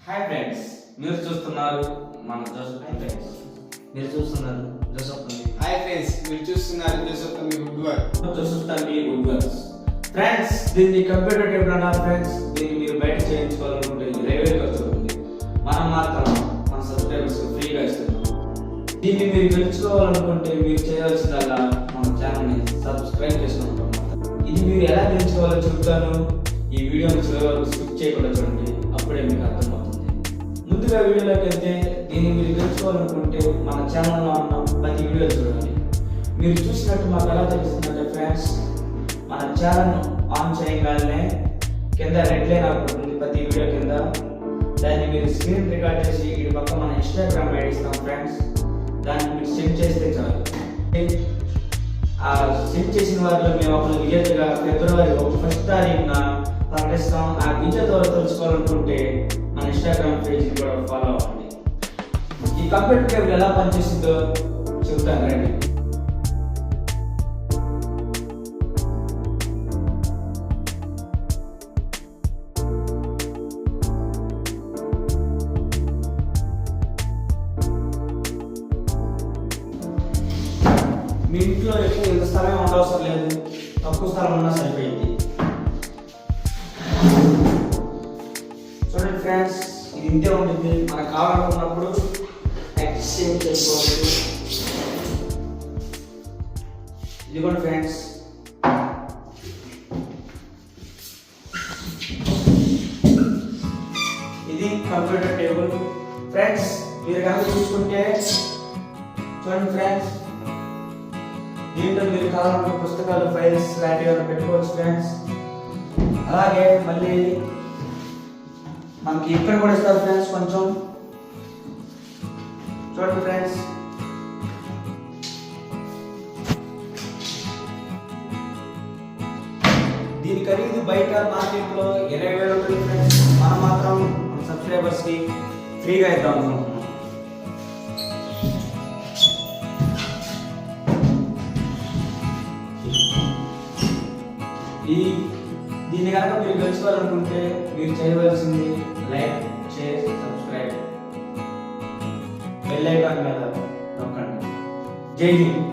Hi friends, మీరు చూస్తున్నారు మన జోసఫ్ ఫ్రెండ్స్. మీరు చూస్తున్నారు జోసఫ్ తంబి. హాయ్ ఫ్రెండ్స్, మీరు చూస్తున్నారు Joseph Thambi wood work. Joseph Thambi wood works. Friends, దీన్ని కంప్యూటర్ టేబుల్ అన్నారు ఫ్రెండ్స్. దీన్ని మీరు బయట చేయించుకోవాలనుకుంటే 20,000 ఖర్చు అవుతుంది. మనం మాత్రం మన సబ్స్క్రైబర్స్ ఫ్రీగా ఇస్తున్నాం. దీన్ని మీరు గెలుచుకోవాలనుకుంటే మీరు చేయాల్సిందల్లా మన ఛానల్ని సబ్స్క్రైబ్ చేసుకుంటాం. ఇది మీరు ఎలా గెలుచుకోవాలో చెప్తాను. ఈ వీడియోని చివరి వరకు స్కిప్ చేయకుండా చూడండి, అప్పుడే మీకు అర్థమవుతుంది. ముందుగా వీడియోలోకి వెళ్తే, దీన్ని మీరు తెలుసుకోవాలనుకుంటే మన ఛానల్లో ఉన్న ప్రతి వీడియో చూడండి. మీరు చూసినట్టు మాకు ఎలా తెలుస్తుందంటే ఫ్రెండ్స్, మన ఛానల్ ఆన్ చేయగానే కింద రెడ్ లైన్ అవుతుంది ప్రతి వీడియో కింద. దాన్ని మీరు స్క్రీన్ రికార్డ్ చేసి ఇటు పక్క మన ఇన్స్టాగ్రామ్ ఐడి ఇస్తాం ఫ్రెండ్స్. దాన్ని మీరు సెండ్ చేస్తే చాలు. ఆ సెండ్ చేసిన వారిలో మేము ఒక విజేతగా ఫిబ్రవరి 1వ తారీఖున ప్రకటిస్తాం. ఆ విజేత ద్వారా తెలుసుకోవాలనుకుంటే మన ఇన్స్టాగ్రామ్ పేజ్ని కూడా ఫాలో అవ్వండి. ఈ కంప్యూటర్ టేబుల్ ఎలా పనిచేస్తుందో చెబుతాను రండి. మీ ఇంట్లో ఎక్కువ ఇంత స్థలం ఉండవసరం లేదు, తక్కువ స్థలం ఉన్నా సరిపోయింది. చూడండి ఫ్రెండ్స్, ఇది ఇంతే ఉంటుంది. మనకు కావాలనుకున్నప్పుడు ఎక్స్చేంజ్ చేసుకోవచ్చు. ఇది కూడా ఫ్రెండ్స్, ఇది కంప్యూటర్ టేబుల్. ఫ్రెండ్స్, మీరు కనుక చూసుకుంటే చూడండి ఫ్రెండ్స్, దీంట్లో మీరు కావాలన్న పుస్తకాలు, ఫైల్స్ లాంటివి పెట్టుకోవచ్చు ఫ్రెండ్స్. అలాగే మళ్ళీ మనకి ఇక్కడ కూడా ఇస్తారు ఫ్రెండ్స్. కొంచెం చూడండి ఫ్రెండ్స్, దీని ఖరీదు బయట మార్కెట్లో 20,000 ఉంటుంది ఫ్రెండ్స్. మనం మాత్రం మన సబ్స్క్రైబర్స్కి ఫ్రీగా ఇద్దాం అనుకుంటున్నాం. దీన్ని కనుక మీరు గెలుచుకోవాలనుకుంటే మీరు చేయవలసింది like, share, subscribe, bell icon మీద నొక్కండి. జై హింద్.